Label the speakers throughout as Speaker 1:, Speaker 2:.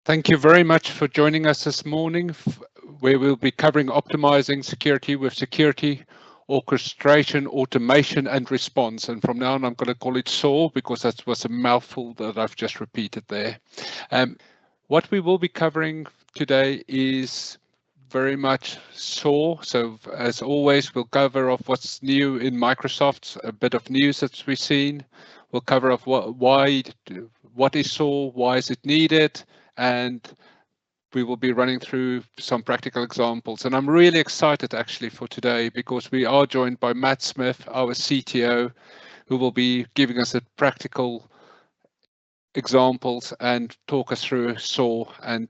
Speaker 1: Thank you very much for joining us this morning, where we'll be covering optimizing security with security, orchestration, automation, and response. And from now on, I'm going to call it SOAR because that was a mouthful that I've just repeated there. What we will be covering today is very much SOAR. So as always, we'll cover off what's new in Microsoft, a bit of news that we've seen. We'll cover off what is SOAR, why is it needed, and we will be running through some practical examples. And I'm really excited actually for today because we are joined by Matt Smith, our CTO, who will be giving us a practical examples and talk us through SOAR. And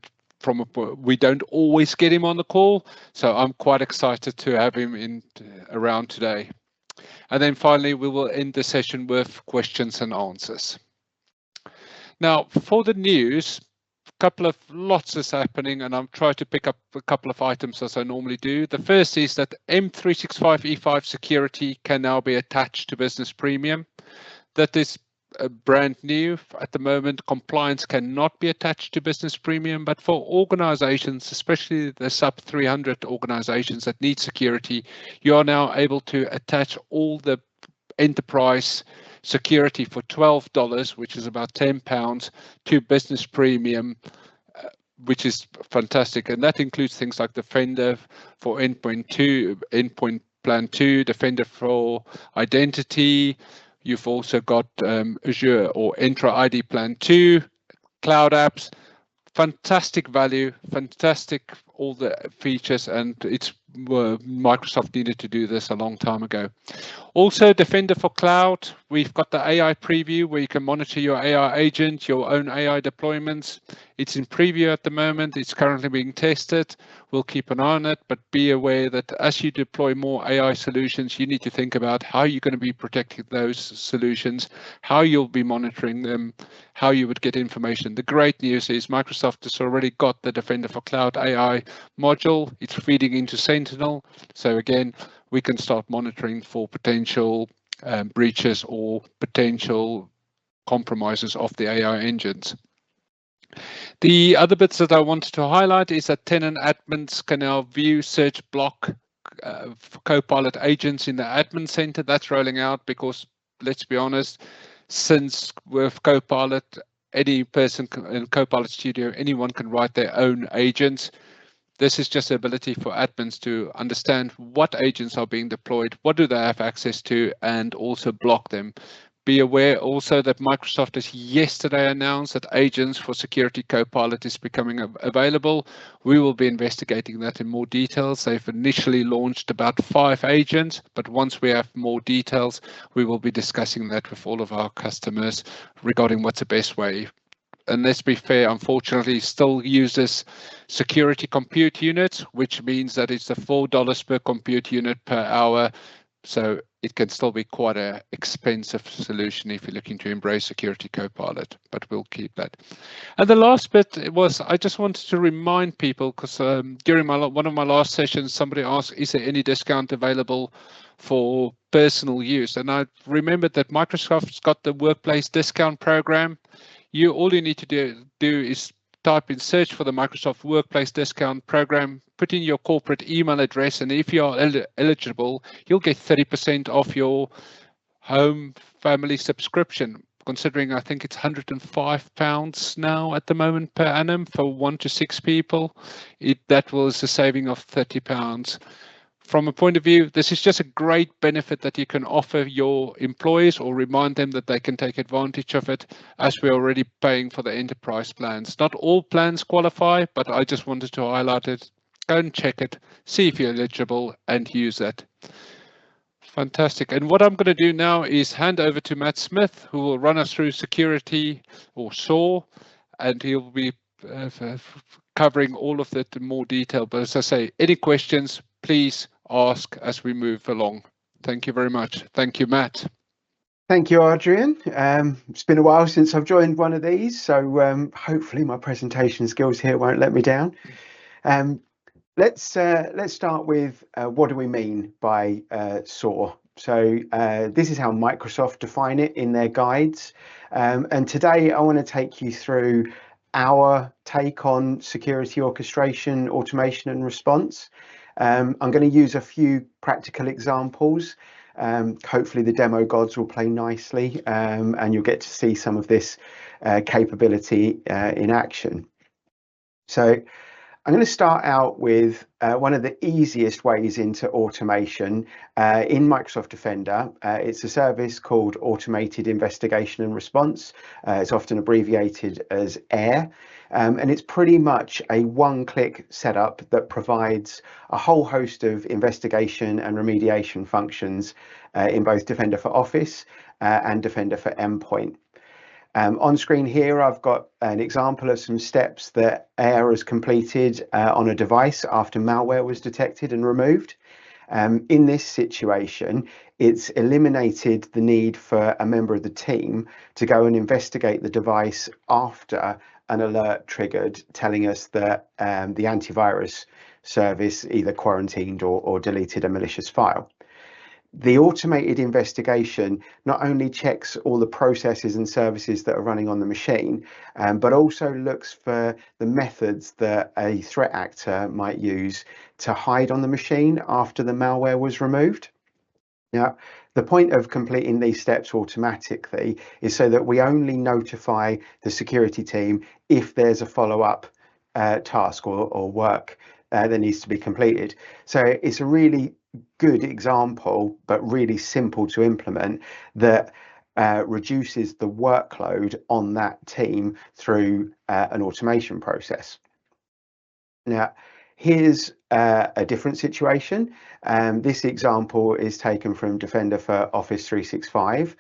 Speaker 1: we don't always get him on the call, so I'm quite excited to have him around today. And then finally, we will end the session with questions and answers. Now, for the news, lots is happening, and I'm trying to pick up a couple of items as I normally do. The first is that M365 E5 security can now be attached to Business Premium. That is brand new. At the moment, compliance cannot be attached to Business Premium, but for organizations, especially the sub 300 organizations that need security, you are now able to attach all the enterprise security for $12, which is about £10, to Business Premium, which is fantastic. And that includes things like Defender for Endpoint Plan 2, Defender for Identity. You've also got Azure or Entra ID Plan 2, Cloud Apps. Fantastic value, fantastic all the features, and it's Microsoft needed to do this a long time ago. Also, Defender for Cloud, we've got the AI preview where you can monitor your AI agent, your own AI deployments. It's in preview at the moment. It's currently being tested. We'll keep an eye on it, but be aware that as you deploy more AI solutions, you need to think about how you're going to be protecting those solutions, how you'll be monitoring them, how you would get information. The great news is Microsoft has already got the Defender for Cloud AI module. It's feeding into Sentinel. So again, we can start monitoring for potential breaches or potential compromises of the AI engines. The other bits that I wanted to highlight is that tenant admins can now view, search, block for Copilot agents in the admin center. That's rolling out because, let's be honest, since with Copilot, any person in Copilot Studio, anyone can write their own agents. This is just the ability for admins to understand what agents are being deployed, what do they have access to, and also block them. Be aware also that Microsoft has yesterday announced that agents for Security Copilot is becoming available. We will be investigating that in more details. They've initially launched about 5 agents, but once we have more details, we will be discussing that with all of our customers regarding what's the best way. And let's be fair, unfortunately, still uses security compute units, which means that it's the $4 per compute unit per hour. So it can still be quite an expensive solution if you're looking to embrace Security Copilot, but we'll keep that. And the last bit was I just wanted to remind people, because during one of my last sessions, somebody asked, is there any discount available for personal use? And I remembered that Microsoft's got the workplace discount program. All you need to do is type in search for the Microsoft Workplace Discount Program, put in your corporate email address, and if you are eligible, you'll get 30% off your home family subscription. Considering I think it's £105 now at the moment per annum for 1 to 6 people, that was a saving of £30. From a point of view, this is just a great benefit that you can offer your employees or remind them that they can take advantage of it, as we're already paying for the enterprise plans. Not all plans qualify, but I just wanted to highlight it. Go and check it, see if you're eligible, and use that. Fantastic. And what I'm going to do now is hand over to Matt Smith, who will run us through security or SOAR, and he'll be covering all of that in more detail. But as I say, any questions, please ask as we move along. Thank you very much. Thank you, Matt.
Speaker 2: Thank you, Adrian. It's been a while since I've joined one of these, so hopefully my presentation skills here won't let me down. Let's start with what do we mean by SOAR? So this is how Microsoft define it in their guides. And today I want to take you through our take on security orchestration, automation and response. I'm going to use a few practical examples. Hopefully the demo gods will play nicely, and you'll get to see some of this capability in action. So I'm going to start out with one of the easiest ways into automation in Microsoft Defender. It's a service called Automated Investigation and Response. It's often abbreviated as AIR, and it's pretty much a one-click setup that provides a whole host of investigation and remediation functions in both Defender for Office and Defender for Endpoint. On screen here, I've got an example of some steps that AIR has completed on a device after malware was detected and removed. In this situation, it's eliminated the need for a member of the team to go and investigate the device after an alert triggered telling us that the antivirus service either quarantined or deleted a malicious file. The automated investigation not only checks all the processes and services that are running on the machine, but also looks for the methods that a threat actor might use to hide on the machine after the malware was removed. Now, the point of completing these steps automatically is so that we only notify the security team if there's a follow-up task or work that needs to be completed. So it's a really good example, but really simple to implement, that reduces the workload on that team through an automation process. Now, here's a different situation. This example is taken from Defender for Office 365.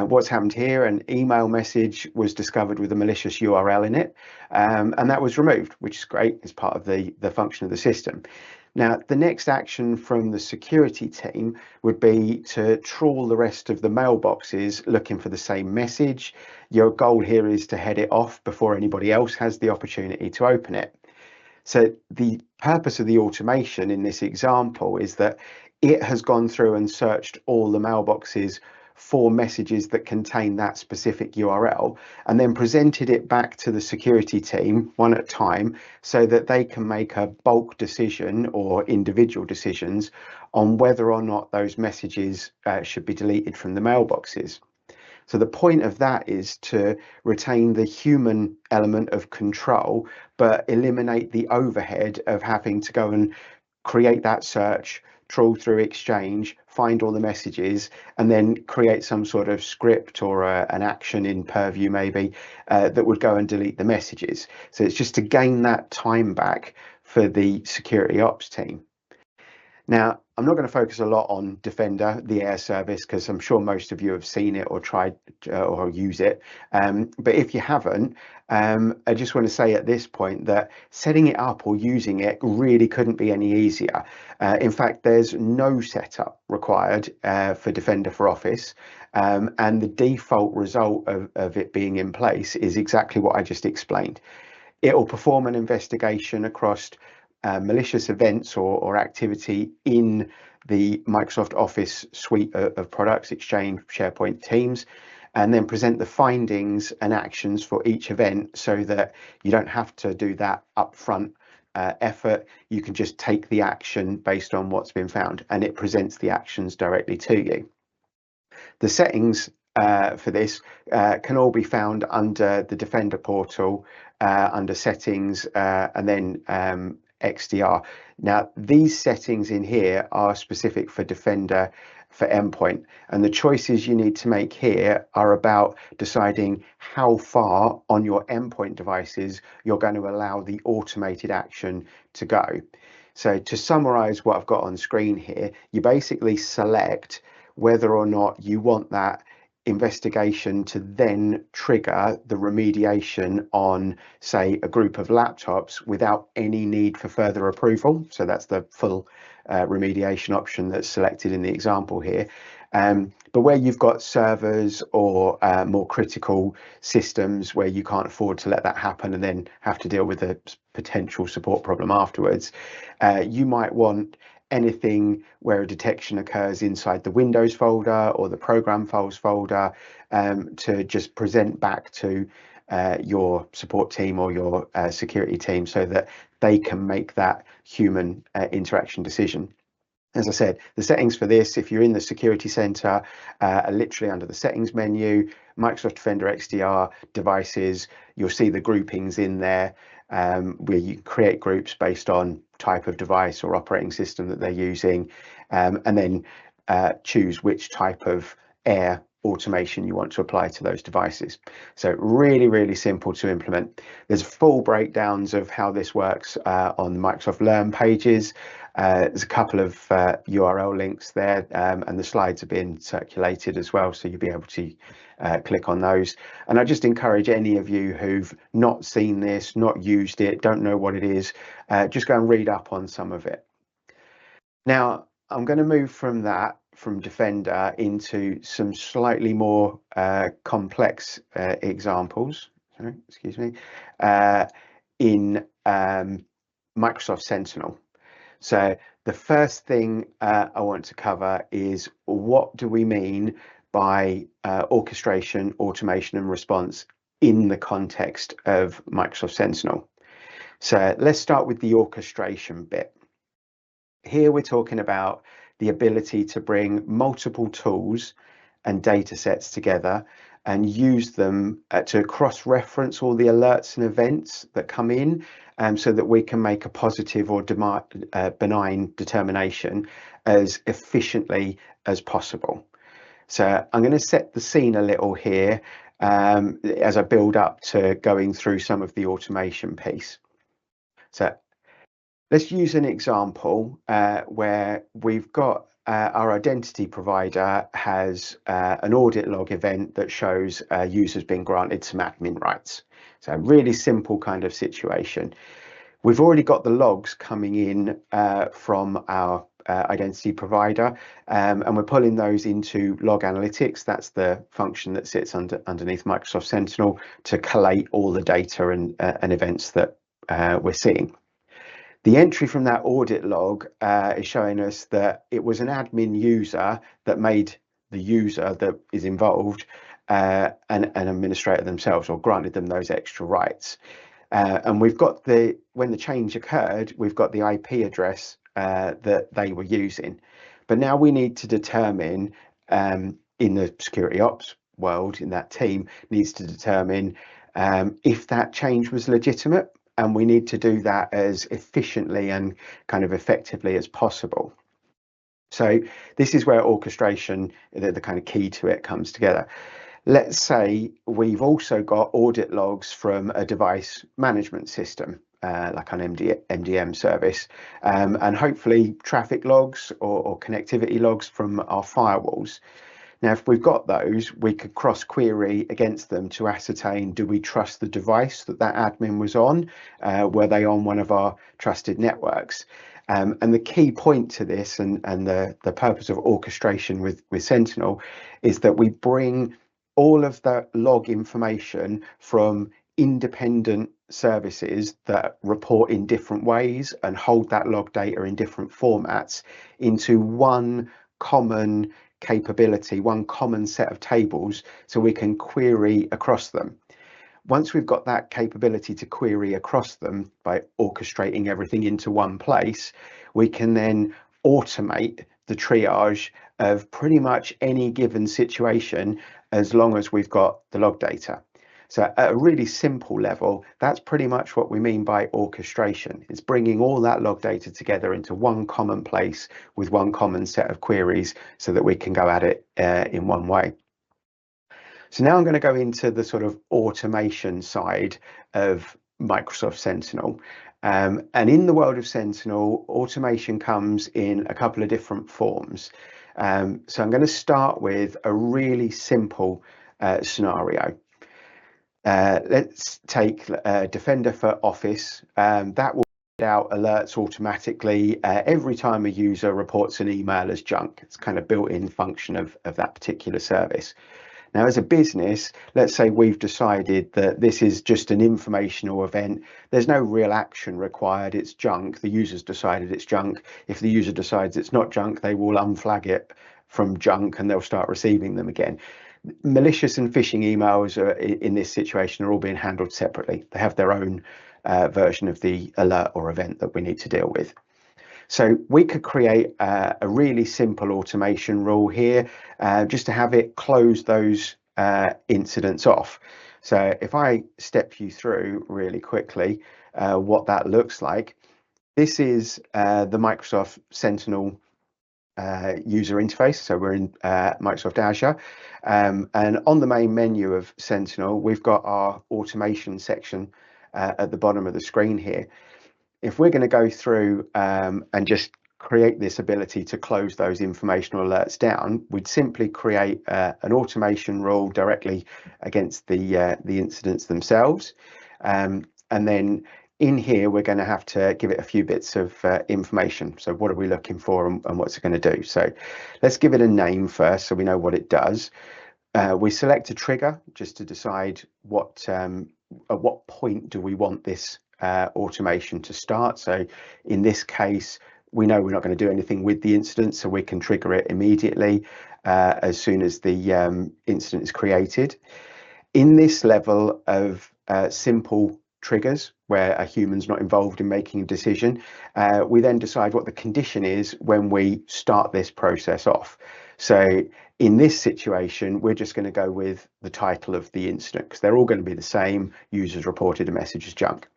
Speaker 2: What's happened here, an email message was discovered with a malicious URL in it, and that was removed, which is great. It's part of the function of the system. Now, the next action from the security team would be to trawl the rest of the mailboxes looking for the same message. Your goal here is to head it off before anybody else has the opportunity to open it. So the purpose of the automation in this example is that it has gone through and searched all the mailboxes for messages that contain that specific URL, and then presented it back to the security team one at a time so that they can make a bulk decision or individual decisions on whether or not those messages should be deleted from the mailboxes. So the point of that is to retain the human element of control, but eliminate the overhead of having to go and create that search, trawl through Exchange, find all the messages, and then create some sort of script or an action in Purview maybe that would go and delete the messages. So it's just to gain that time back for the security ops team. Now, I'm not going to focus a lot on Defender, the AIR service, because I'm sure most of you have seen it or tried or use it. But if you haven't, I just want to say at this point that setting it up or using it really couldn't be any easier. In fact, there's no setup required for Defender for Office, and the default result of it being in place is exactly what I just explained. It will perform an investigation across malicious events or activity in the Microsoft Office suite of products, Exchange, SharePoint, Teams, and then present the findings and actions for each event so that you don't have to do that upfront effort. You can just take the action based on what's been found, and it presents the actions directly to you. The settings for this can all be found under the Defender portal, under settings, and then XDR. Now, these settings in here are specific for Defender for Endpoint, and the choices you need to make here are about deciding how far on your endpoint devices you're going to allow the automated action to go. So to summarize what I've got on screen here, you basically select whether or not you want that investigation to then trigger the remediation on, say, a group of laptops without any need for further approval. So that's the full remediation option that's selected in the example here. But where you've got servers or more critical systems where you can't afford to let that happen and then have to deal with a potential support problem afterwards, you might want anything where a detection occurs inside the Windows folder or the program files folder to just present back to your support team or your security team so that they can make that human interaction decision. As I said, the settings for this, if you're in the Security Center, are literally under the settings menu, Microsoft Defender XDR devices. You'll see the groupings in there where you create groups based on type of device or operating system that they're using, and then choose which type of AIR automation you want to apply to those devices. So really, really simple to implement. There's full breakdowns of how this works on the Microsoft Learn pages. There's a couple of URL links there, and the slides have been circulated as well, so you'll be able to click on those. And I just encourage any of you who've not seen this, not used it, don't know what it is, just go and read up on some of it. Now, I'm going to move from Defender into some slightly more complex examples, excuse me, in Microsoft Sentinel. So the first thing I want to cover is, what do we mean by orchestration, automation and response in the context of Microsoft Sentinel? So let's start with the orchestration bit. Here we're talking about the ability to bring multiple tools and data sets together and use them to cross-reference all the alerts and events that come in, so that we can make a positive or benign determination as efficiently as possible. So I'm going to set the scene a little here as I build up to going through some of the automation piece. So let's use an example where we've got our identity provider has an audit log event that shows users being granted some admin rights. So a really simple kind of situation. We've already got the logs coming in from our identity provider, and we're pulling those into log analytics. That's the function that sits underneath Microsoft Sentinel to collate all the data and events that we're seeing. The entry from that audit log is showing us that it was an admin user that made the user that is involved an administrator themselves, or granted them those extra rights. And we've got when the change occurred, we've got the IP address that they were using. But now we need to determine, in the security ops world, in that team, needs to determine if that change was legitimate. And we need to do that as efficiently and kind of effectively as possible. So this is where orchestration, the kind of key to it, comes together. Let's say we've also got audit logs from a device management system, like an MDM service, and hopefully traffic logs or connectivity logs from our firewalls. Now, if we've got those, we could cross query against them to ascertain, do we trust the device that admin was on? Were they on one of our trusted networks? And the key point to this and the purpose of orchestration with Sentinel is that we bring all of the log information from independent services that report in different ways and hold that log data in different formats into one common capability, one common set of tables, so we can query across them. Once we've got that capability to query across them by orchestrating everything into one place, we can then automate the triage of pretty much any given situation, as long as we've got the log data. So at a really simple level, that's pretty much what we mean by orchestration. It's bringing all that log data together into one common place with one common set of queries so that we can go at it in one way. So now I'm going to go into the sort of automation side of Microsoft Sentinel. And in the world of Sentinel, automation comes in a couple of different forms. So I'm going to start with a really simple scenario. Let's take Defender for Office. That will send out alerts automatically every time a user reports an email as junk. It's kind of built-in function of that particular service. Now, as a business, let's say we've decided that this is just an informational event. There's no real action required. It's junk. The user's decided it's junk. If the user decides it's not junk, they will unflag it from junk and they'll start receiving them again. malicious and phishing emails are, in this situation, are all being handled separately. They have their own version of the alert or event that we need to deal with. So we could create a really simple automation rule here, just to have it close those incidents off. So if I step you through really quickly what that looks like, this is the Microsoft Sentinel user interface. So we're in Microsoft Azure, and on the main menu of Sentinel, we've got our automation section at the bottom of the screen here. If we're going to go through and just create this ability to close those informational alerts down, we'd simply create an automation rule directly against the incidents themselves, and then in here we're going to have to give it a few bits of information. So what are we looking for, and what's it going to do? So let's give it a name first so we know what it does. We select a trigger just to decide what at what point do we want this automation to start. So in this case, we know we're not going to do anything with the incident, so we can trigger it immediately as soon as the incident is created. In this level of simple triggers where a human's not involved in making a decision, we then decide what the condition is when we start this process off. So in this situation, we're just going to go with the title of the incident because they're all going to be the same. Users reported a message as junk.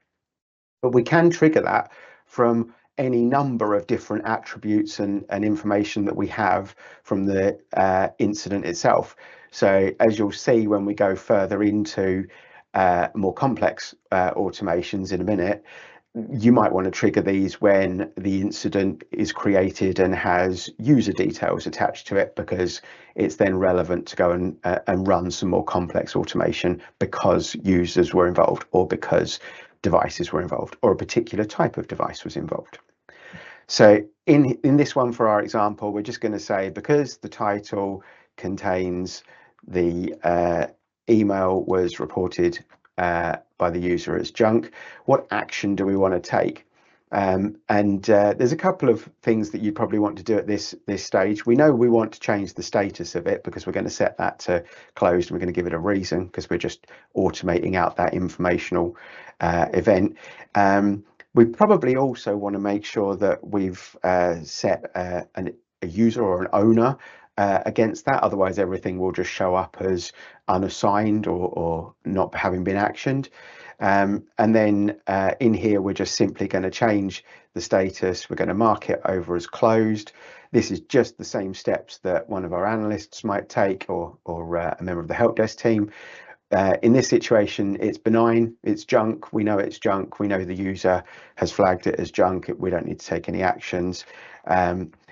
Speaker 2: But we can trigger that from any number of different attributes and information that we have from the incident itself. So as you'll see when we go further into more complex automations in a minute, you might want to trigger these when the incident is created and has user details attached to it, because it's then relevant to go and run some more complex automation because users were involved, or because devices were involved, or a particular type of device was involved. So in this one, for our example, we're just going to say, because the title contains the email was reported by the user as junk, what action do we want to take? There's a couple of things that you probably want to do at this stage. We know we want to change the status of it because we're going to set that to closed, and we're going to give it a reason because we're just automating out that informational event. We probably also want to make sure that we've set a user or an owner against that, otherwise everything will just show up as unassigned or not having been actioned. And then in here we're just simply going to change the status. We're going to mark it over as closed. This is just the same steps that one of our analysts might take, or a member of the help desk team. In this situation, it's benign, it's junk, we know it's junk, we know the user has flagged it as junk, we don't need to take any actions.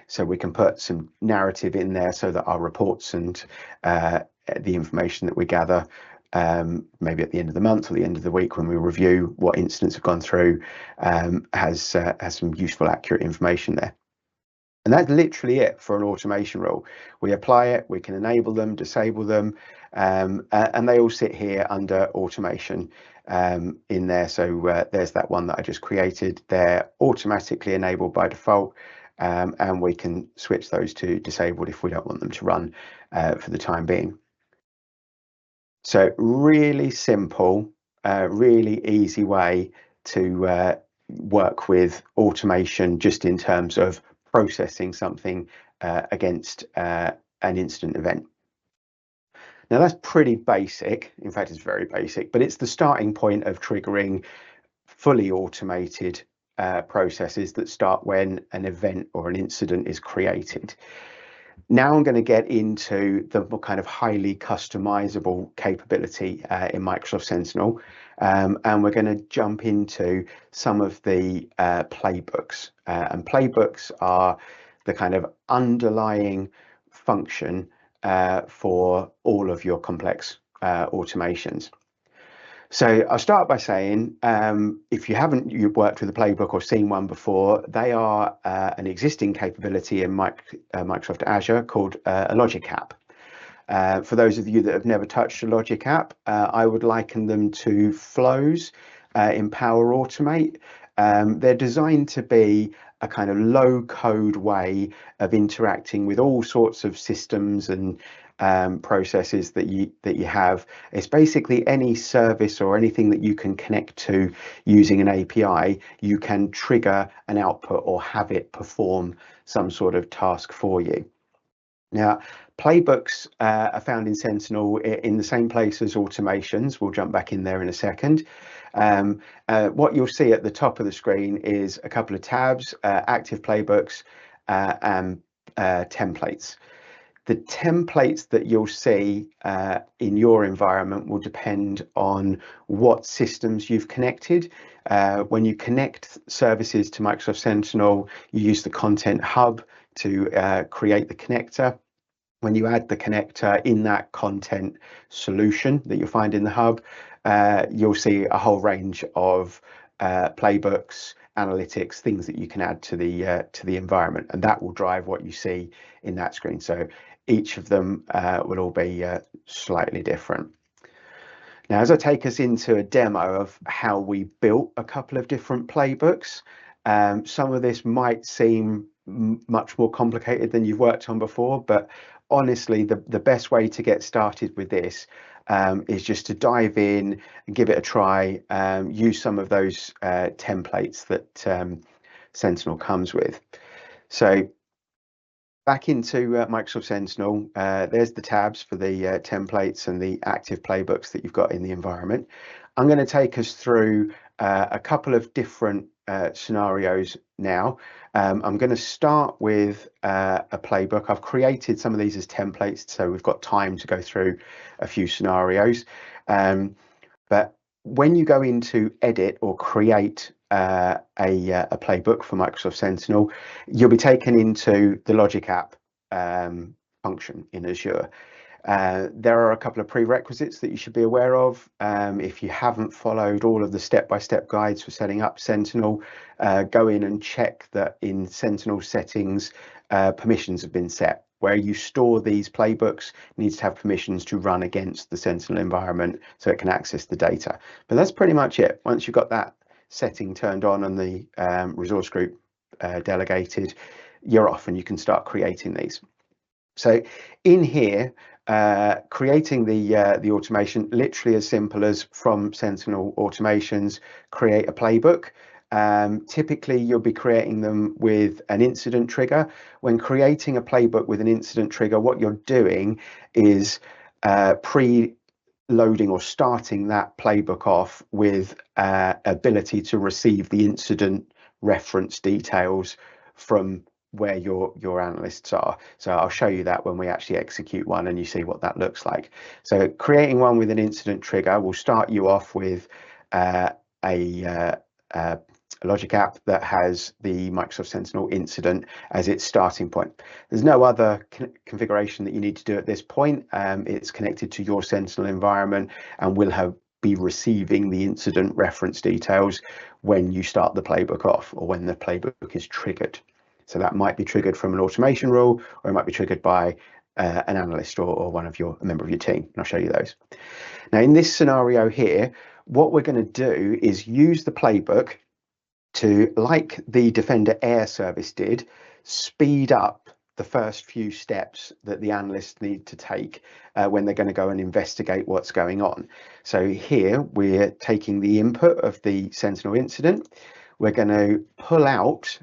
Speaker 2: So we can put some narrative in there so that our reports and the information that we gather, maybe at the end of the month or the end of the week when we review what incidents have gone through, has some useful, accurate information there. And that's literally it for an automation rule. We apply it, we can enable them, disable them, and they all sit here under automation in there. So there's that one that I just created. They're automatically enabled by default, and we can switch those to disabled if we don't want them to run for the time being. So really simple, really easy way to work with automation, just in terms of processing something against an incident event. Now that's pretty basic. In fact, it's very basic, but it's the starting point of triggering fully automated processes that start when an event or an incident is created. Now I'm going to get into the kind of highly customizable capability in Microsoft Sentinel, and we're going to jump into some of the playbooks. And playbooks are the kind of underlying function for all of your complex automations. So I'll start by saying, if you've worked with a playbook or seen one before, they are an existing capability in Microsoft Azure called a logic app. For those of you that have never touched a logic app, I would liken them to flows in Power Automate. They're designed to be a kind of low code way of interacting with all sorts of systems and processes that you have. It's basically any service or anything that you can connect to using an API. You can trigger an output or have it perform some sort of task for you. Now, playbooks are found in Sentinel in the same place as automations. We'll jump back in there in a second. What you'll see at the top of the screen is a couple of tabs, active playbooks and templates. The templates that you'll see in your environment will depend on what systems you've connected. When you connect services to Microsoft Sentinel, you use the Content Hub to create the connector. When you add the connector in that content solution that you'll find in the hub, you'll see a whole range of playbooks, analytics, things that you can add to the environment, and that will drive what you see in that screen. So each of them will all be slightly different. Now, as I take us into a demo of how we built a couple of different playbooks, some of this might seem much more complicated than you've worked on before, but honestly, the best way to get started with this is just to dive in and give it a try, use some of those templates that Sentinel comes with. So back into Microsoft Sentinel, there's the tabs for the templates and the active playbooks that you've got in the environment. I'm going to take us through a couple of different scenarios now. I'm going to start with a playbook. I've created some of these as templates, so we've got time to go through a few scenarios. But when you go into edit or create a playbook for Microsoft Sentinel, you'll be taken into the Logic app function in Azure. There are a couple of prerequisites that you should be aware of. If you haven't followed all of the step-by-step guides for setting up Sentinel, go in and check that in Sentinel settings, permissions have been set. Where you store these playbooks needs to have permissions to run against the Sentinel environment so it can access the data. But that's pretty much it. Once you've got that setting turned on and the resource group delegated, you're off and you can start creating these. So in here, creating the automation, literally as simple as from Sentinel automations, create a playbook. Typically you'll be creating them with an incident trigger. When creating a playbook with an incident trigger, what you're doing is pre-loading or starting that playbook off with ability to receive the incident reference details from where your analysts are. So I'll show you that when we actually execute one and you see what that looks like. So creating one with an incident trigger will start you off with a Logic app that has the Microsoft Sentinel incident as its starting point. There's no other configuration that you need to do at this point. It's connected to your Sentinel environment and will be receiving the incident reference details when you start the playbook off or when the playbook is triggered. So that might be triggered from an automation rule, or it might be triggered by an analyst or a member of your team. And I'll show you those. Now, in this scenario here, what we're going to do is use the playbook to, like the Defender Air service did, speed up the first few steps that the analysts need to take when they're going to go and investigate what's going on. So here we're taking the input of the Sentinel incident. We're going to pull out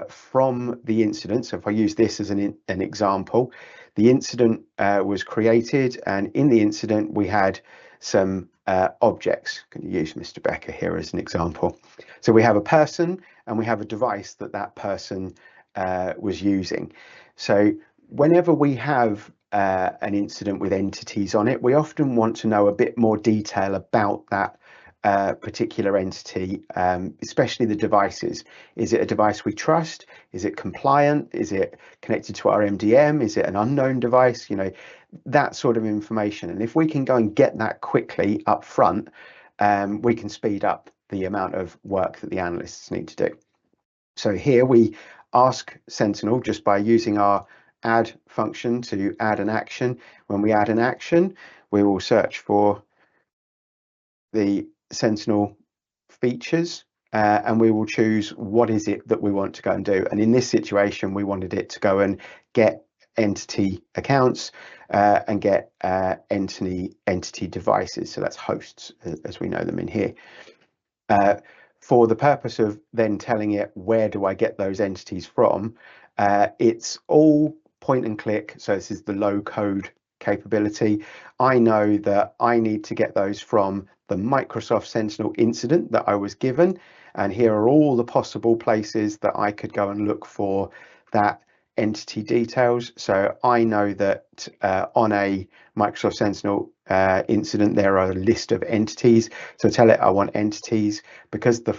Speaker 2: from the incident. So if I use this as an example, the incident was created, and in the incident we had some objects. I'm going to use Mr. Becker here as an example. So we have a person and we have a device that person was using. So whenever we have an incident with entities on it, we often want to know a bit more detail about that particular entity, especially the devices. Is it a device we trust? Is it compliant? Is it connected to our MDM? Is it an unknown device? You know, that sort of information. And if we can go and get that quickly up front, we can speed up the amount of work that the analysts need to do. So here we ask Sentinel just by using our add function to add an action. When we add an action, we will search for the Sentinel features and we will choose what is it that we want to go and do. And in this situation, we wanted it to go and get entity accounts and get entity devices. So that's hosts as we know them in here. For the purpose of then telling it where do I get those entities from, it's all point and click. So this is the low code capability. I know that I need to get those from the Microsoft Sentinel incident that I was given, and here are all the possible places that I could go and look for that entity details. So I know that on a Microsoft Sentinel incident there are a list of entities, so tell it I want entities. Because the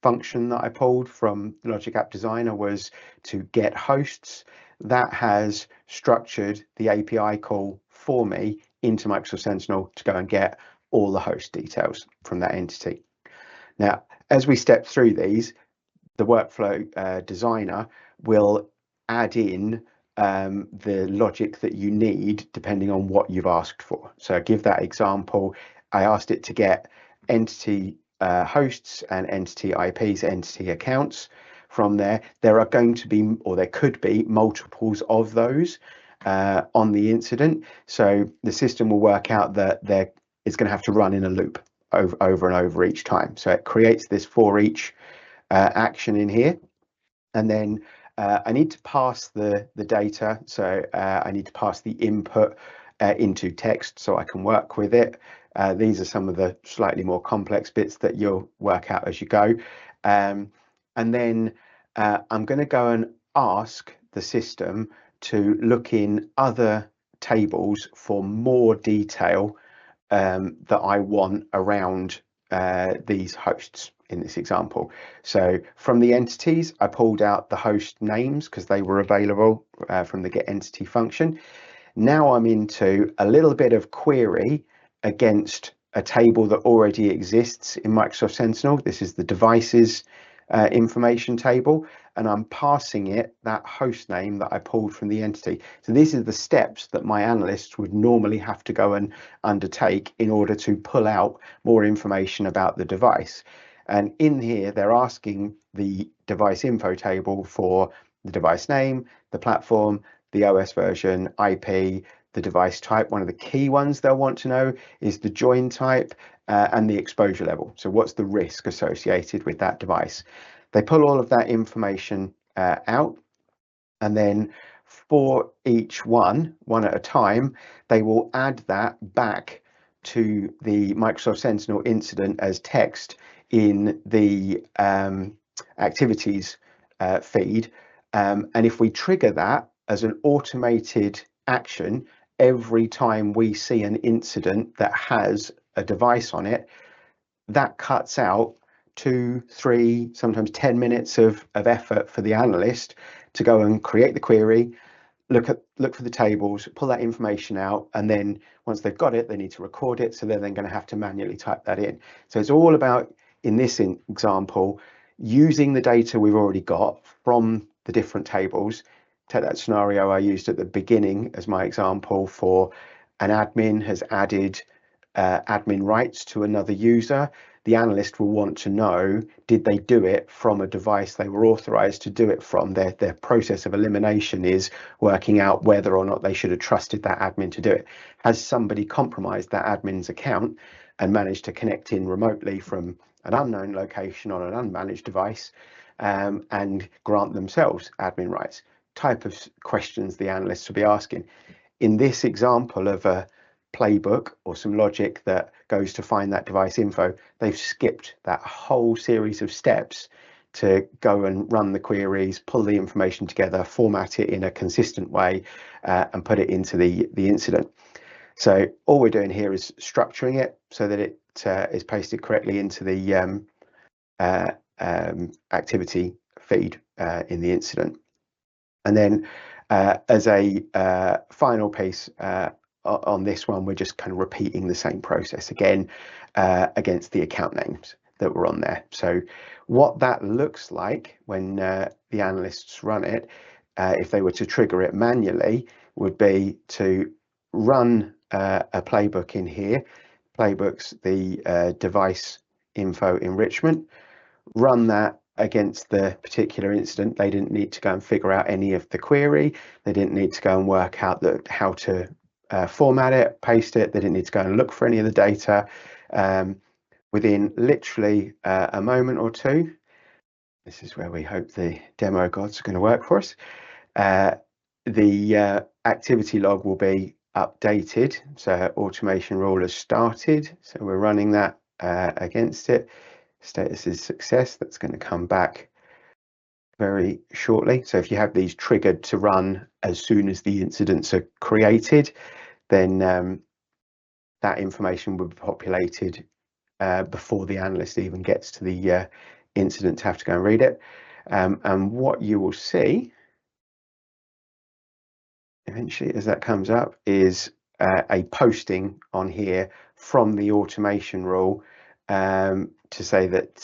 Speaker 2: function that I pulled from Logic App Designer was to get hosts, that has structured the API call for me into Microsoft Sentinel to go and get all the host details from that entity. Now, as we step through these, the workflow designer will add in the logic that you need depending on what you've asked for. So give that example. I asked it to get entity hosts and entity IPs, entity accounts. From there, there are going to be, or there could be, multiples of those on the incident. So the system will work out that it's going to have to run in a loop over and over each time. So it creates this for each action in here, and then I need to pass the data. So I need to pass the input into text so I can work with it. These are some of the slightly more complex bits that you'll work out as you go. And then I'm going to go and ask the system to look in other tables for more detail that I want around these hosts in this example. So from the entities, I pulled out the host names because they were available from the get entity function. Now I'm into a little bit of query against a table that already exists in Microsoft Sentinel. This is the devices information table, and I'm passing it that host name that I pulled from the entity. So these are the steps that my analysts would normally have to go and undertake in order to pull out more information about the device. And in here, they're asking the device info table for the device name, the platform, the OS version, IP, the device type. One of the key ones they'll want to know is the join type and the exposure level. So what's the risk associated with that device? They pull all of that information out, and then for each one at a time, they will add that back to the Microsoft Sentinel incident as text in the activities feed. And if we trigger that as an automated action, every time we see an incident that has a device on it, that cuts out 2, 3, sometimes 10 minutes of effort for the analyst to go and create the query, look for the tables, pull that information out, and then once they've got it, they need to record it. So they're then going to have to manually type that in. So it's all about, in this example, using the data we've already got from the different tables. Take that scenario I used at the beginning as my example for an admin has added admin rights to another user. The analyst will want to know, did they do it from a device they were authorized to do it from? Their process of elimination is working out whether or not they should have trusted that admin to do it. Has somebody compromised that admin's account and managed to connect in remotely from an unknown location on an unmanaged device and grant themselves admin rights? Type of questions the analysts will be asking. In this example of a playbook or some logic that goes to find that device info, they've skipped that whole series of steps to go and run the queries, pull the information together, format it in a consistent way, and put it into the incident. So all we're doing here is structuring it so that it is pasted correctly into the activity feed in the incident. And then as a final piece on this one, we're just kind of repeating the same process again against the account names that were on there. So what that looks like when the analysts run it, if they were to trigger it manually, would be to run a playbook in here. Playbook's the device info enrichment. Run that against the particular incident. They didn't need to go and figure out any of the query. They didn't need to go and work out how to format it, paste it. They didn't need to go and look for any of the data. Within literally a moment or two, this is where we hope the demo gods are going to work for us. The activity log will be updated. So automation rule has started. So we're running that against it. Status is success. That's going to come back very shortly. So if you have these triggered to run as soon as the incidents are created, then that information will be populated before the analyst even gets to the incident to have to go and read it. And what you will see eventually as that comes up is a posting on here from the automation rule to say that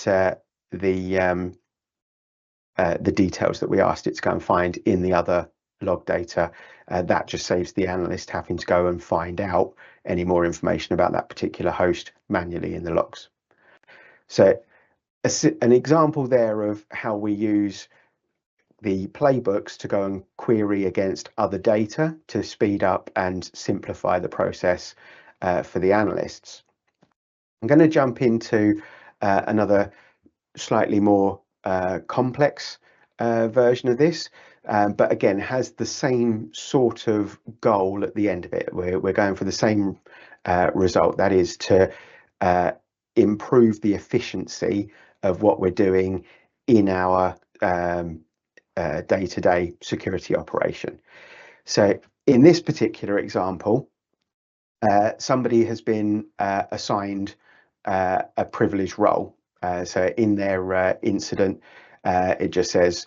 Speaker 2: the details that we asked it to go and find in the other log data, that just saves the analyst having to go and find out any more information about that particular host manually in the logs. So an example there of how we use the playbooks to go and query against other data to speed up and simplify the process for the analysts. I'm going to jump into another slightly more complex version of this, but again has the same sort of goal at the end of it. We're going for the same result, that is to improve the efficiency of what we're doing in our day-to-day security operation. So in this particular example, somebody has been assigned a privileged role. So in their incident, it just says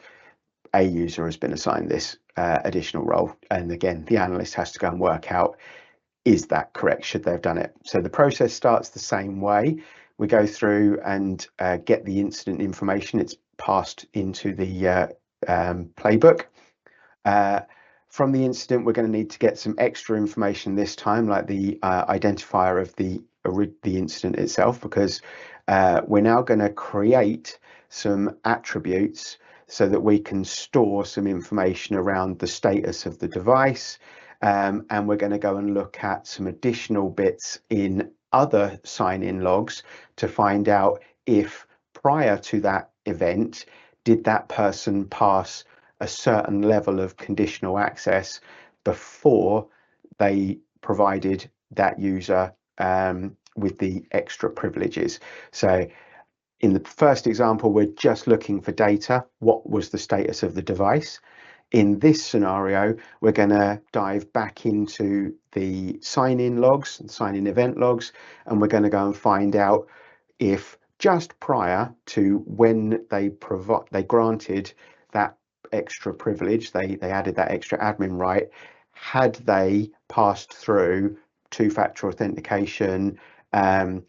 Speaker 2: a user has been assigned this additional role. And again, the analyst has to go and work out, is that correct? Should they have done it? So the process starts the same way. We go through and get the incident information. It's passed into the playbook. From the incident, we're going to need to get some extra information this time, like the identifier of the incident itself, because we're now going to create some attributes so that we can store some information around the status of the device, and we're going to go and look at some additional bits in other sign-in logs to find out if prior to that event, did that person pass a certain level of conditional access before they provided that user with the extra privileges. So in the first example, we're just looking for data. What was the status of the device? In this scenario, we're going to dive back into the sign-in logs, sign-in event logs, and we're going to go and find out if just prior to when they granted that extra privilege, they added that extra admin right, had they passed through two-factor authentication, are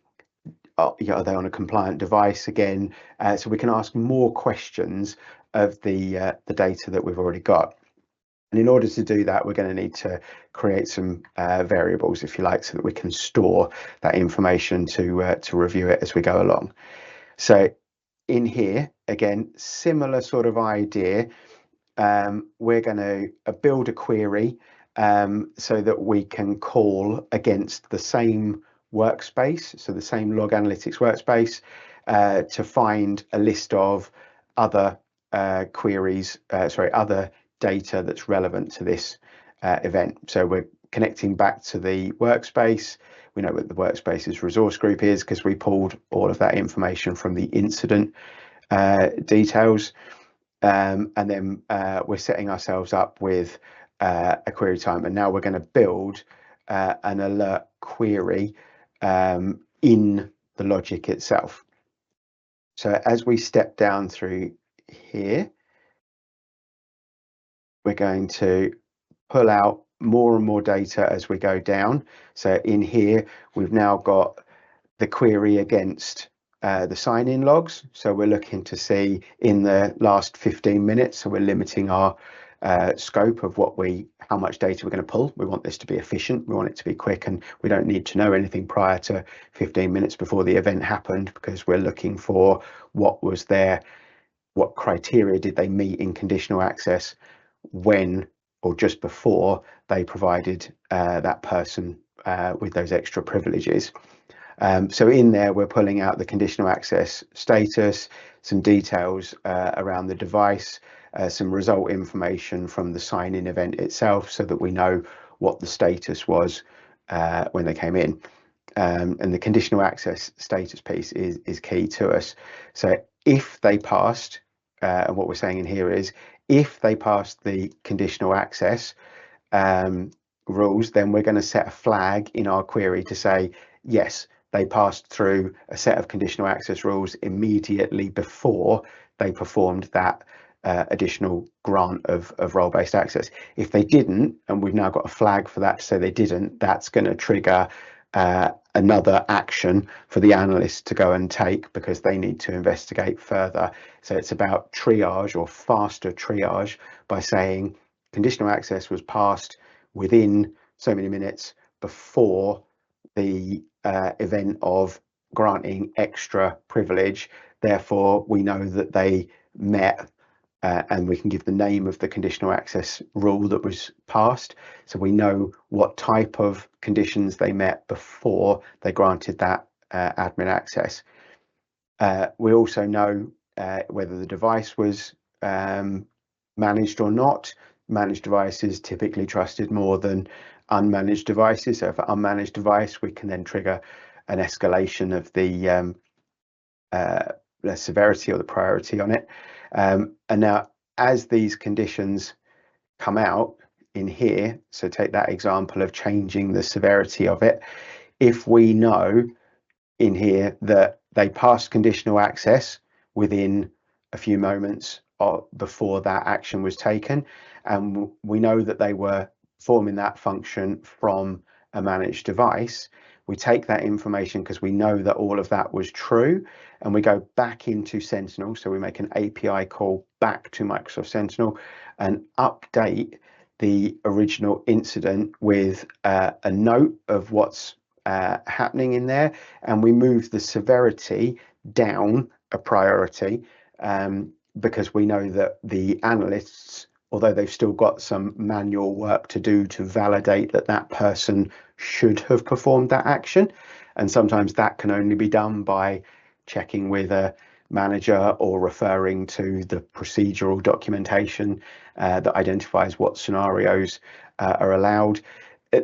Speaker 2: they on a compliant device again? So we can ask more questions of the data that we've already got. And in order to do that, we're going to need to create some variables, if you like, so that we can store that information to review it as we go along. So in here, again, similar sort of idea. We're going to build a query so that we can call against the same workspace, so the same log analytics workspace, to find a list of other other data that's relevant to this event. So we're connecting back to the workspace. We know what the workspace's resource group is because we pulled all of that information from the incident details. And then we're setting ourselves up with a query time, and now we're going to build an alert query in the logic itself. So as we step down through here, we're going to pull out more and more data as we go down. So in here, we've now got the query against the sign-in logs. So we're looking to see in the last 15 minutes. So we're limiting our scope of how much data we're going to pull. We want this to be efficient. We want it to be quick, and we don't need to know anything prior to 15 minutes before the event happened, because we're looking for what was there what criteria did they meet in conditional access when or just before they provided that person with those extra privileges. So in there, we're pulling out the conditional access status, some details around the device, some result information from the sign-in event itself, so that we know what the status was when they came in. And the conditional access status piece is key to us. So if they passed, and what we're saying in here is, if they passed the conditional access rules, then we're going to set a flag in our query to say, yes, they passed through a set of conditional access rules immediately before they performed that additional grant of role-based access. If they didn't, and we've now got a flag for that to say they didn't, that's going to trigger another action for the analyst to go and take, because they need to investigate further. So it's about triage, or faster triage, by saying conditional access was passed within so many minutes before the event of granting extra privilege. Therefore, we know that they met, and we can give the name of the conditional access rule that was passed, so we know what type of conditions they met before they granted that admin access. We also know whether the device was managed or not. Managed devices typically trusted more than unmanaged devices. So for unmanaged device, we can then trigger an escalation of the severity or the priority on it. And now, as these conditions come out in here, so take that example of changing the severity of it, if we know in here that they passed conditional access within a few moments before that action was taken, and we know that they were performing that function from a managed device, we take that information, because we know that all of that was true, and we go back into Sentinel. So we make an API call back to Microsoft Sentinel and update the original incident with a note of what's happening in there, and we move the severity down a priority, because we know that the analysts, although they've still got some manual work to do to validate that that person should have performed that action, and sometimes that can only be done by checking with a manager or referring to the procedural documentation that identifies what scenarios are allowed.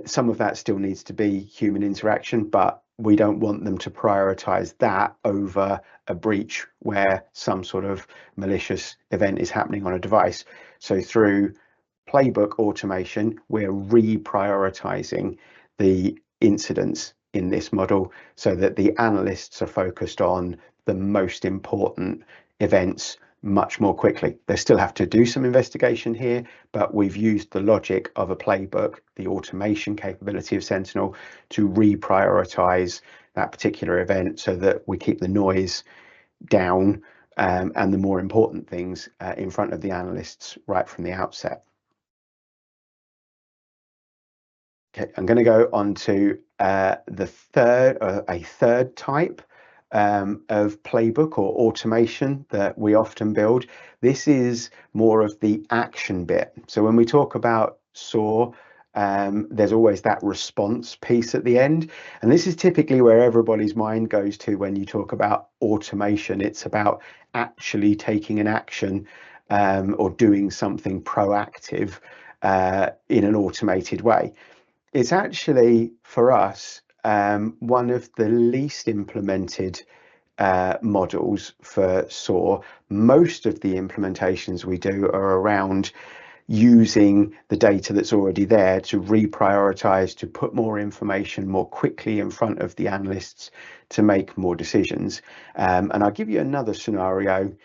Speaker 2: Some of that still needs to be human interaction, but we don't want them to prioritize that over a breach where some sort of malicious event is happening on a device. So through playbook automation, we're reprioritizing the incidents in this model so that the analysts are focused on the most important events much more quickly. They still have to do some investigation here, but we've used the logic of a playbook, the automation capability of Sentinel, to reprioritize that particular event so that we keep the noise down and the more important things in front of the analysts right from the outset. Okay, I'm going to go on to a third type of playbook or automation that we often build. This is more of the action bit. So when we talk about SOAR, there's always that response piece at the end, and this is typically where everybody's mind goes to when you talk about automation. It's about actually taking an action or doing something proactive in an automated way. It's actually, for us, one of the least implemented models for SOAR. Most of the implementations we do are around using the data that's already there to reprioritize, to put more information more quickly in front of the analysts to make more decisions. And I'll give you another scenario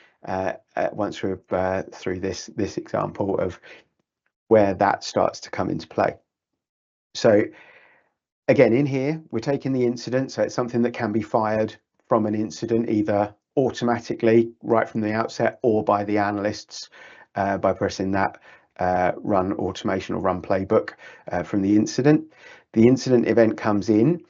Speaker 2: once we're through this example of where that starts to come into play. So again, in here, we're taking the incident, so it's something that can be fired from an incident, either automatically right from the outset or by the analysts by pressing that run automation or run playbook from the incident. The incident event comes in.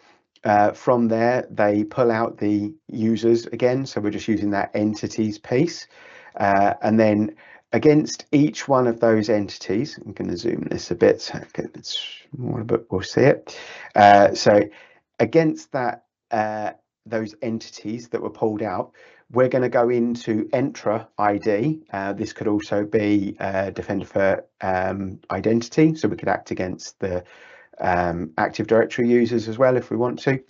Speaker 2: From there, they pull out the users again, so we're just using that entities piece. And then against each one of those entities, I'm going to zoom this a bit so it's more, but we'll see it. So against that, those entities that were pulled out, we're going to go into Entra ID. This could also be Defender for Identity, so we could act against the Active Directory users as well if we want to.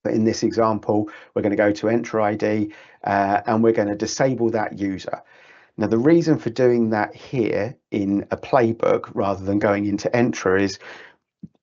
Speaker 2: But in this example, we're going to go to Entra ID and we're going to disable that user. Now, the reason for doing that here in a playbook rather than going into Entra is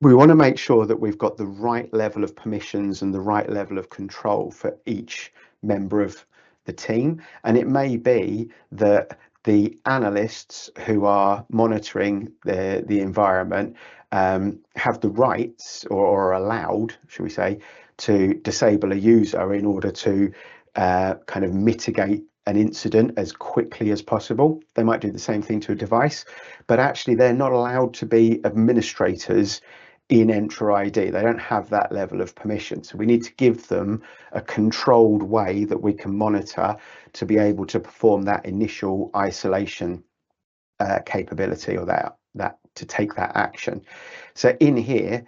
Speaker 2: we want to make sure that we've got the right level of permissions and the right level of control for each member of the team. And it may be that the analysts who are monitoring the environment have the rights or are allowed, should we say, to disable a user in order to kind of mitigate an incident as quickly as possible. They might do the same thing to a device, but actually they're not allowed to be administrators in Entra ID. They don't have that level of permission. So we need to give them a controlled way that we can monitor to be able to perform that initial isolation capability, or that to take that action. So in here,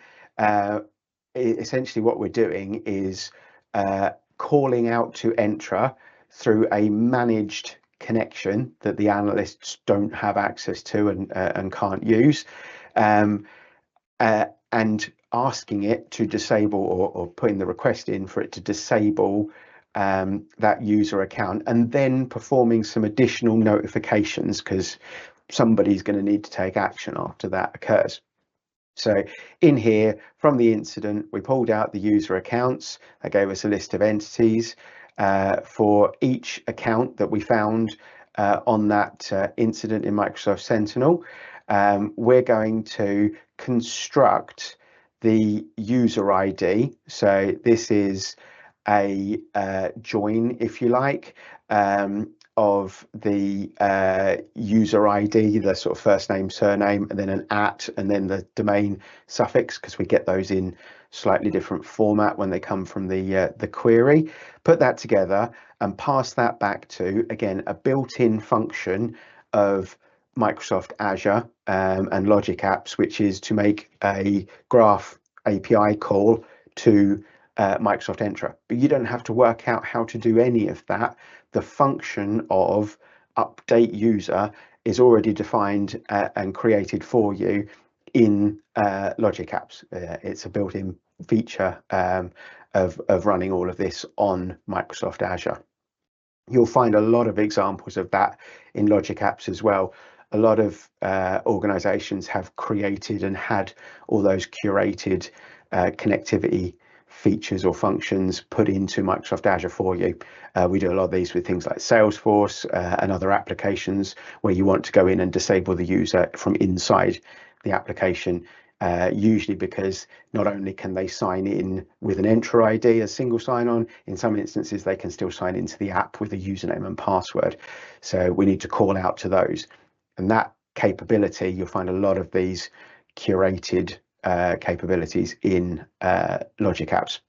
Speaker 2: essentially what we're doing is calling out to Entra through a managed connection that the analysts don't have access to and can't use, and asking it to disable or putting the request in for it to disable that user account, and then performing some additional notifications because somebody's going to need to take action after that occurs. So in here, from the incident, we pulled out the user accounts. That gave us a list of entities. For each account that we found on that incident in Microsoft Sentinel, we're going to construct the user ID. So this is a join, if you like, of the user ID, the sort of first name, surname, and then an @ and then the domain suffix, because we get those in slightly different format when they come from the query. Put that together and pass that back to, again, a built-in function of Microsoft Azure and Logic Apps, which is to make a graph API call to Microsoft Entra. But you don't have to work out how to do any of that. The function of update user is already defined and created for you in Logic Apps. It's a built-in feature of running all of this on Microsoft Azure. You'll find a lot of examples of that in Logic Apps as well. A lot of organizations have created and had all those curated connectivity features or functions put into Microsoft Azure for you. We do a lot of these with things like Salesforce and other applications where you want to go in and disable the user from inside the application, usually because not only can they sign in with an Entra ID as single sign-on, in some instances they can still sign into the app with a username and password. So we need to call out to those. And that capability, you'll find a lot of these curated capabilities in Logic Apps.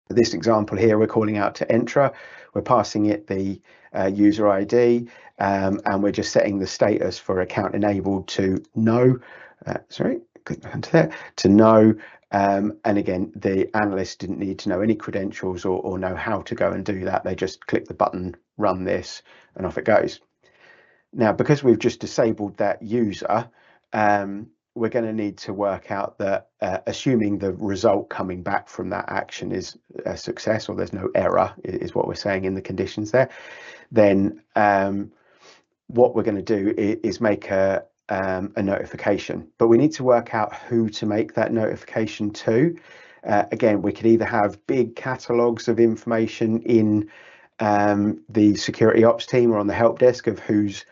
Speaker 2: For this example here, we're calling out to Entra, we're passing it the user ID, and we're just setting the status for account enabled to no, to no, and again, the analyst didn't need to know any credentials or know how to go and do that. They just click the button, run this, and off it goes. Now, because we've just disabled that user, we're going to need to work out that, assuming the result coming back from that action is a success, or there's no error, is what we're saying in the conditions there, then what we're going to do is make a notification. But we need to work out who to make that notification to. Again, we could either have big catalogs of information in the security ops team or on the help desk of who's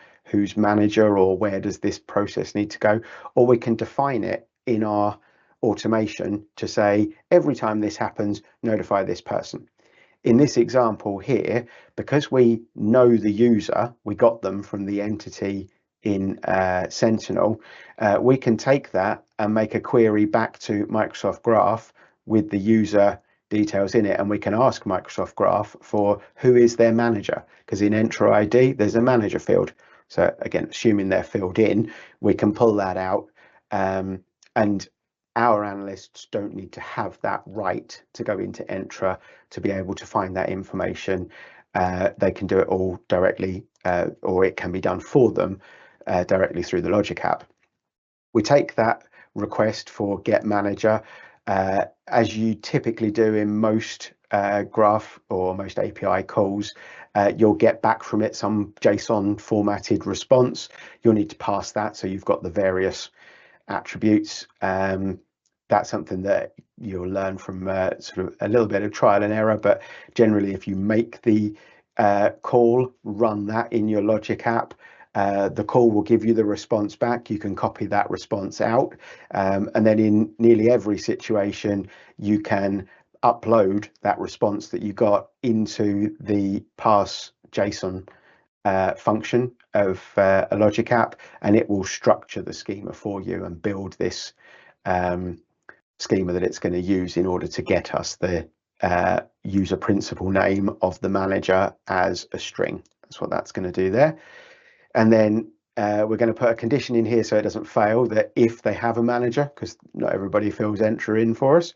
Speaker 2: manager or where does this process need to go, or we can define it in our automation to say every time this happens, notify this person. In this example here, because we know the user, we got them from the entity in Sentinel, we can take that and make a query back to Microsoft Graph with the user details in it, and we can ask Microsoft Graph for who is their manager, because in Entra ID there's a manager field. So again, assuming they're filled in, we can pull that out, and our analysts don't need to have that right to go into Entra to be able to find that information. They can do it all directly, or it can be done for them directly through the Logic app. We take that request for get manager, as you typically do in most graph or most API calls. You'll get back from it some JSON formatted response. You'll need to pass that, so you've got the various attributes. That's something that you'll learn from sort of a little bit of trial and error, but generally if you make the call, run that in your Logic app, the call will give you the response back. You can copy that response out, and then in nearly every situation you can upload that response that you got into the parse JSON function of a Logic app, and it will structure the schema for you and build this schema that it's going to use in order to get us the user principal name of the manager as a string. That's what that's going to do there. And then we're going to put a condition in here so it doesn't fail, that if they have a manager, because not everybody fills Entra in for us,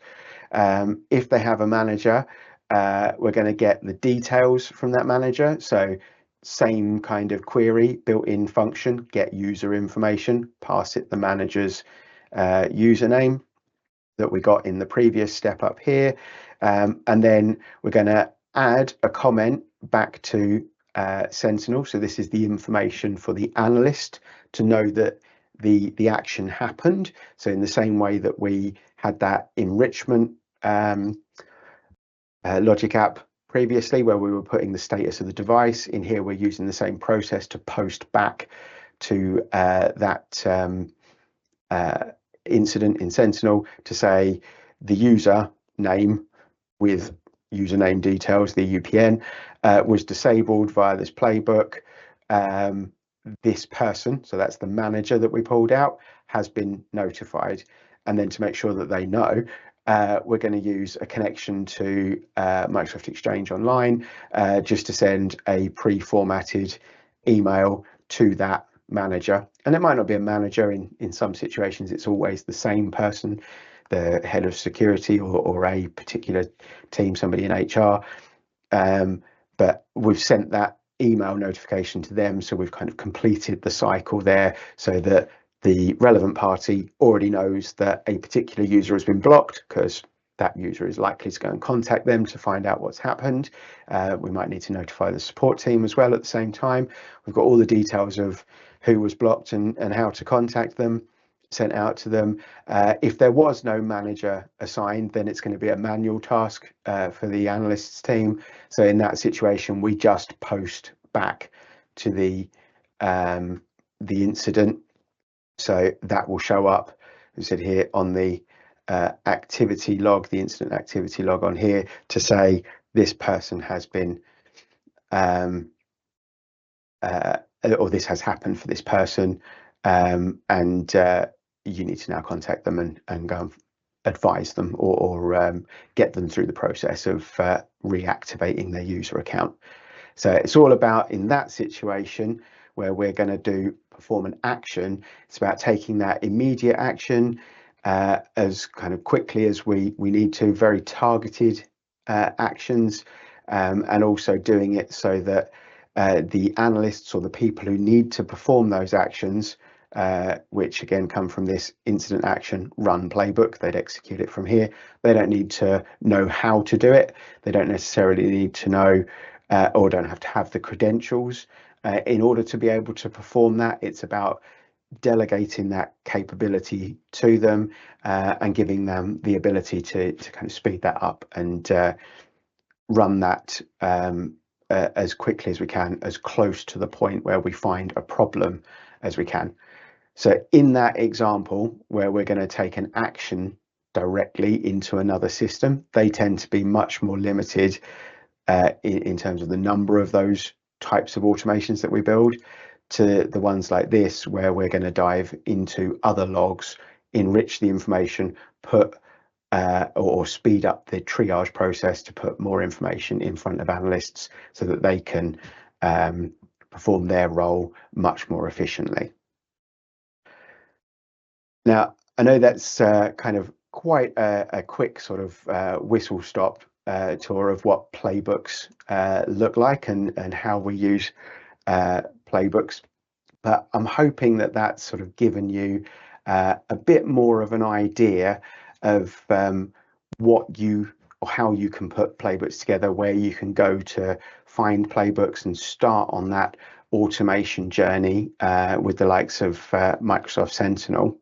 Speaker 2: if they have a manager, we're going to get the details from that manager. So same kind of query, built-in function, get user information, pass it the manager's username that we got in the previous step up here, and then we're going to add a comment back to Sentinel. So this is the information for the analyst to know that the action happened. So in the same way that we had that enrichment Logic app previously, where we were putting the status of the device, in here we're using the same process to post back to that incident in Sentinel to say the user name with username details, the UPN, was disabled via this playbook. This person, so that's the manager that we pulled out, has been notified. And then to make sure that they know, we're going to use a connection to Microsoft Exchange Online, just to send a pre-formatted email to that manager. And it might not be a manager. In some situations it's always the same person, the head of security or a particular team, somebody in HR, but we've sent that email notification to them, so we've kind of completed the cycle there, so that the relevant party already knows that a particular user has been blocked, because that user is likely to go and contact them to find out what's happened. We might need to notify the support team as well at the same time. We've got all the details of who was blocked and how to contact them sent out to them. If there was no manager assigned, then it's going to be a manual task for the analysts team. So in that situation, we just post back to the incident. So that will show up, as I said here, on the activity log, the incident activity log on here, to say this person has been, or this has happened for this person, and you need to now contact them and go and advise them or get them through the process of reactivating their user account. So it's all about, in that situation where we're going to perform an action, it's about taking that immediate action as kind of quickly as we need to, very targeted actions, and also doing it so that the analysts or the people who need to perform those actions, which again come from this incident action run playbook, they'd execute it from here. They don't need to know how to do it. They don't necessarily need to know or don't have to have the credentials in order to be able to perform that. It's about delegating that capability to them and giving them the ability to kind of speed that up and run that as quickly as we can, as close to the point where we find a problem as we can. So in that example where we're going to take an action directly into another system, they tend to be much more limited in terms of the number of those types of automations that we build, to the ones like this where we're going to dive into other logs, enrich the information, put or speed up the triage process to put more information in front of analysts so that they can perform their role much more efficiently. Now, I know that's kind of quite a quick sort of whistle-stop tour of what playbooks look like and how we use playbooks, but I'm hoping that that's sort of given you a bit more of an idea of what you or how you can put playbooks together, where you can go to find playbooks and start on that automation journey with the likes of Microsoft Sentinel.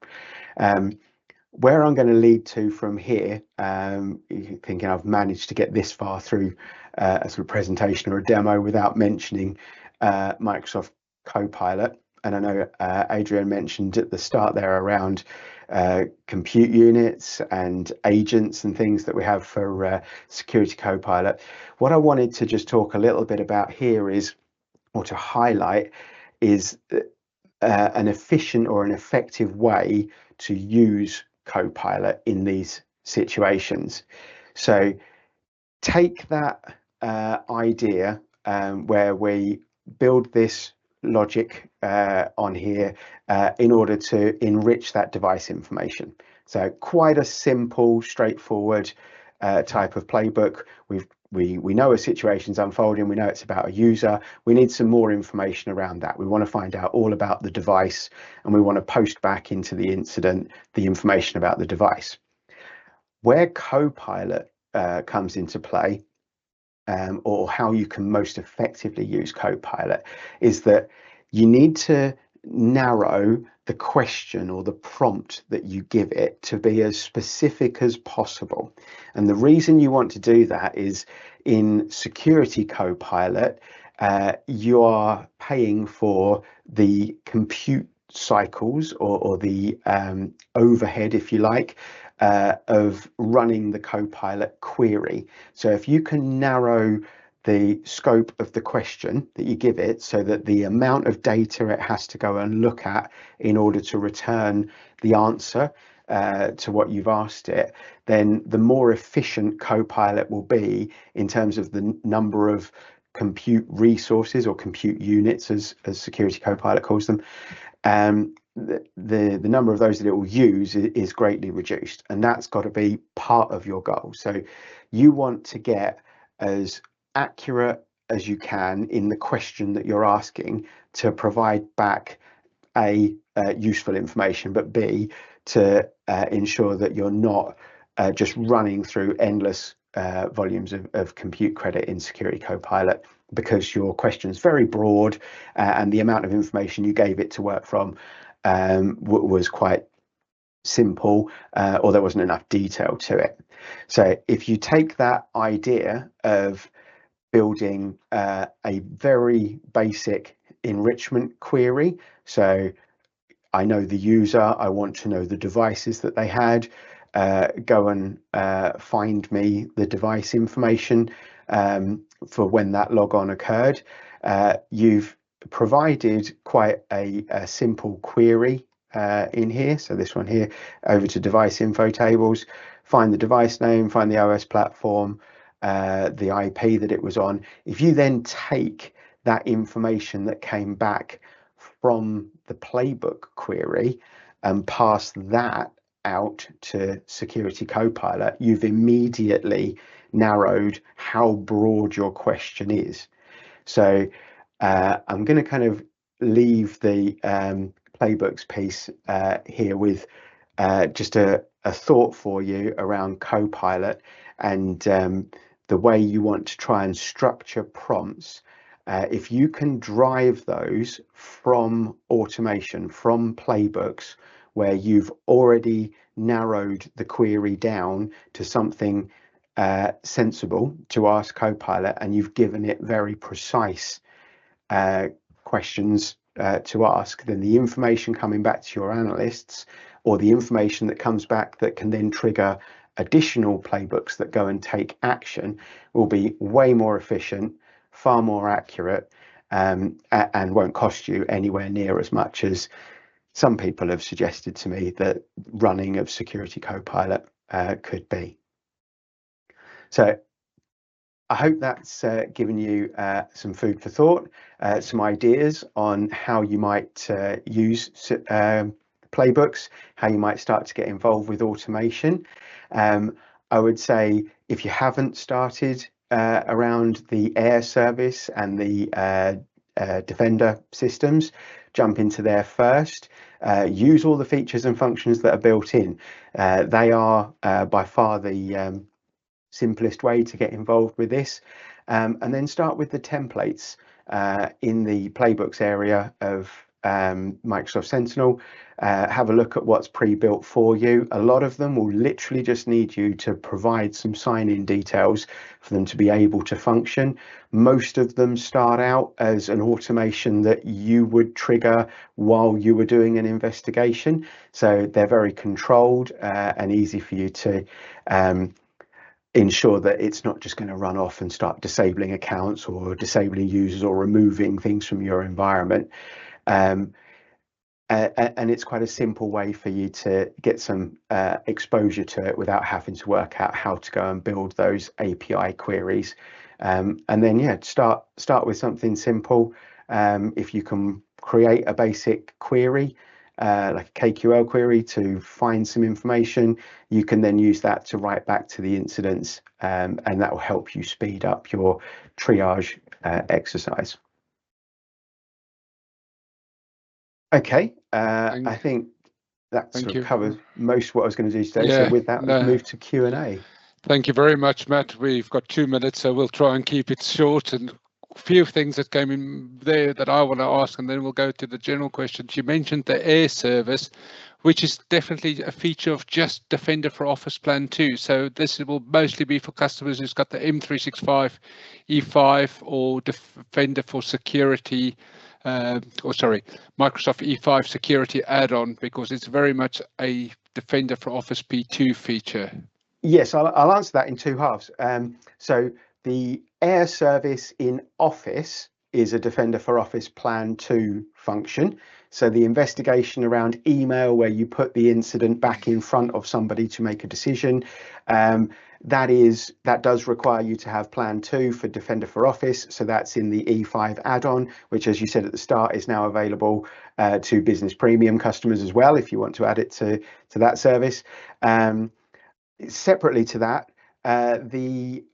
Speaker 2: Where I'm going to lead to from here, thinking I've managed to get this far through a sort of presentation or a demo without mentioning Microsoft Copilot. And I know Adrian mentioned at the start there around compute units and agents and things that we have for Security Copilot. What I wanted to just talk a little bit about here is, or to highlight, is an efficient or an effective way to use Copilot in these situations. So take that idea where we build this logic on here in order to enrich that device information. So quite a simple, straightforward type of playbook. We know a situation's unfolding, we know it's about a user, we need some more information around that. We want to find out all about the device, and we want to post back into the incident the information about the device. Where Copilot comes into play, or how you can most effectively use Copilot, is that you need to narrow the question or the prompt that you give it to be as specific as possible. And the reason you want to do that is in Security Copilot, you are paying for the compute cycles or the overhead, if you like, of running the Copilot query. So if you can narrow the scope of the question that you give it so that the amount of data it has to go and look at in order to return the answer to what you've asked it, then the more efficient Copilot will be in terms of the number of compute resources or compute units, as Security Copilot calls them. The number of those that it will use is greatly reduced, and that's got to be part of your goal. So you want to get as accurate as you can in the question that you're asking to provide back A, useful information, but B, to ensure that you're not just running through endless volumes of compute credit in Security Copilot, because your question is very broad and the amount of information you gave it to work from was quite simple, or there wasn't enough detail to it. So if you take that idea of building a very basic enrichment query, so I know the user, I want to know the devices that they had, go and find me the device information for when that logon occurred. You've provided quite a simple query in here. So this one here, over to device info tables, find the device name, find the OS platform, the IP that it was on. If you then take that information that came back from the playbook query and pass that out to Security Copilot, you've immediately narrowed how broad your question is. So I'm going to kind of leave the playbooks piece here with just a thought for you around Copilot and the way you want to try and structure prompts. If you can drive those from automation, from playbooks, where you've already narrowed the query down to something sensible to ask Copilot, and you've given it very precise questions to ask, then the information coming back to your analysts, or the information that comes back that can then trigger additional playbooks that go and take action, will be way more efficient, far more accurate, and won't cost you anywhere near as much as some people have suggested to me that running of Security Copilot could be. So I hope that's given you some food for thought, some ideas on how you might use playbooks, how you might start to get involved with automation. I would say if you haven't started around the air service and the Defender systems, jump into there first. Use all the features and functions that are built in. They are by far the simplest way to get involved with this, and then start with the templates in the playbooks area of Microsoft Sentinel. Have a look at what's pre-built for you. A lot of them will literally just need you to provide some sign-in details for them to be able to function. Most of them start out as an automation that you would trigger while you were doing an investigation, so they're very controlled and easy for you to ensure that it's not just going to run off and start disabling accounts or disabling users or removing things from your environment. And it's quite a simple way for you to get some exposure to it without having to work out how to go and build those API queries. And then, yeah, start with something simple. If you can create a basic query, like a KQL query to find some information, you can then use that to write back to the incidents, and that will help you speed up your triage exercise. Okay, I think that sort of covers most of what I was going to do today. So with that, we'll move to Q&A.
Speaker 1: Thank you very much, Matt. We've got 2 minutes, so we'll try and keep it short. And a few things that came in there that I want to ask, and then we'll go to the general questions. You mentioned the air service, which is definitely a feature of just Defender for Office Plan 2. So this will mostly be for customers who's got the M365 E5 or Defender for Security, Microsoft E5 Security add-on, because it's very much a Defender for Office P2 feature.
Speaker 2: Yes, I'll answer that in two halves. So the air service in Office is a Defender for Office Plan 2 function. So the investigation around email, where you put the incident back in front of somebody to make a decision, that does require you to have Plan 2 for Defender for Office. So that's in the E5 add-on, which, as you said at the start, is now available to Business Premium customers as well, if you want to add it to that service. Separately to that, the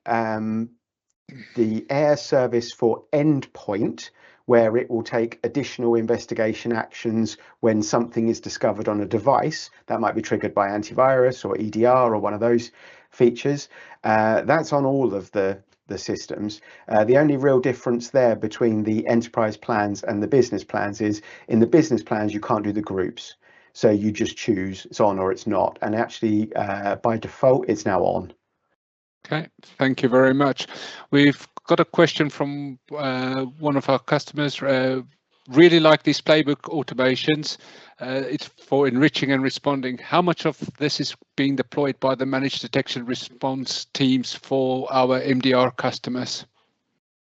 Speaker 2: air service for endpoint, where it will take additional investigation actions when something is discovered on a device that might be triggered by antivirus or EDR or one of those features. That's on all of the systems. The only real difference there between the enterprise plans and the business plans is in the business plans you can't do the groups. So you just choose it's on or it's not. And actually, by default, it's now on.
Speaker 1: Okay, thank you very much. We've got a question from one of our customers. Really like these playbook automations. It's for enriching and responding. How much of this is being deployed by the managed detection response teams for our MDR customers?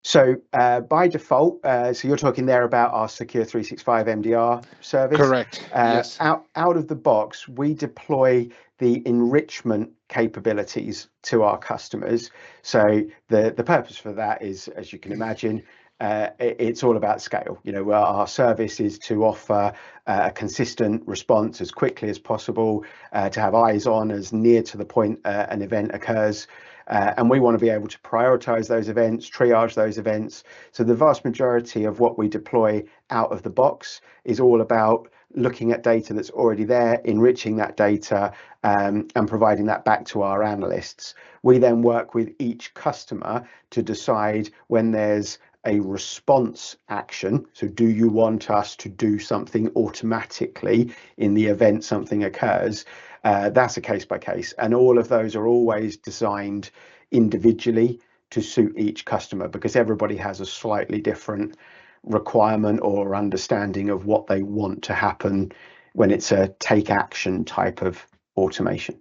Speaker 2: So by default, so you're talking there about our secure365 MDR service.
Speaker 1: Correct. Yes.
Speaker 2: Out of the box, we deploy the enrichment capabilities to our customers. So the purpose for that is, as you can imagine, it's all about scale. You know, our service is to offer a consistent response as quickly as possible, to have eyes on as near to the point an event occurs. And we want to be able to prioritize those events, triage those events. So the vast majority of what we deploy out of the box is all about looking at data that's already there, enriching that data, and providing that back to our analysts. We then work with each customer to decide when there's a response action. So do you want us to do something automatically in the event something occurs? That's a case by case, and all of those are always designed individually to suit each customer, because everybody has a slightly different requirement or understanding of what they want to happen when it's a take action type of automation.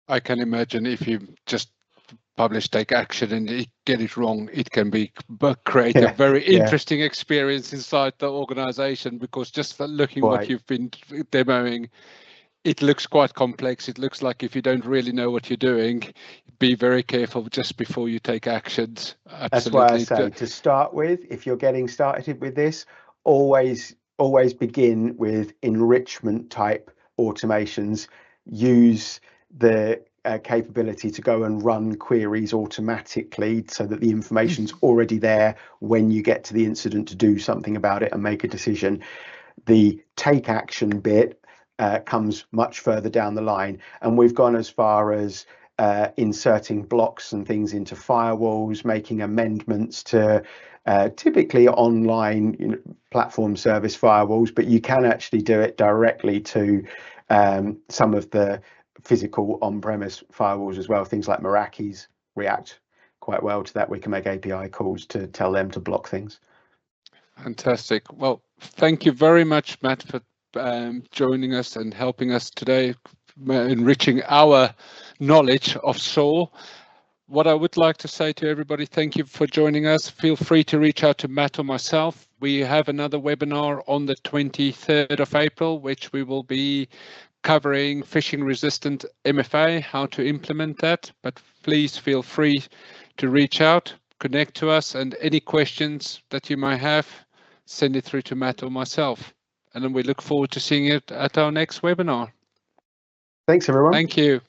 Speaker 1: I can imagine if you just publish take action and get it wrong, it can create a very interesting experience inside the organization, because just looking what you've been demoing, it looks quite complex. It looks like if you don't really know what you're doing, be very careful just before you take actions. Absolutely.
Speaker 2: That's why I say, to start with, if you're getting started with this, always begin with enrichment type automations. Use the capability to go and run queries automatically so that the information's already there when you get to the incident to do something about it and make a decision. The take action bit comes much further down the line, and we've gone as far as inserting blocks and things into firewalls, making amendments to typically online platform service firewalls, but you can actually do it directly to some of the physical on-premise firewalls as well. Things like Meraki's react quite well to that. We can make API calls to tell them to block things.
Speaker 1: Fantastic. Well, thank you very much, Matt, for joining us and helping us today, enriching our knowledge of SOAR. What I would like to say to everybody, thank you for joining us. Feel free to reach out to Matt or myself. We have another webinar on the 23rd of April, which we will be covering phishing resistant MFA, how to implement that. But please feel free to reach out, connect to us, and any questions that you might have, send it through to Matt or myself. And then we look forward to seeing it at our next webinar.
Speaker 2: Thanks, everyone.
Speaker 1: Thank you.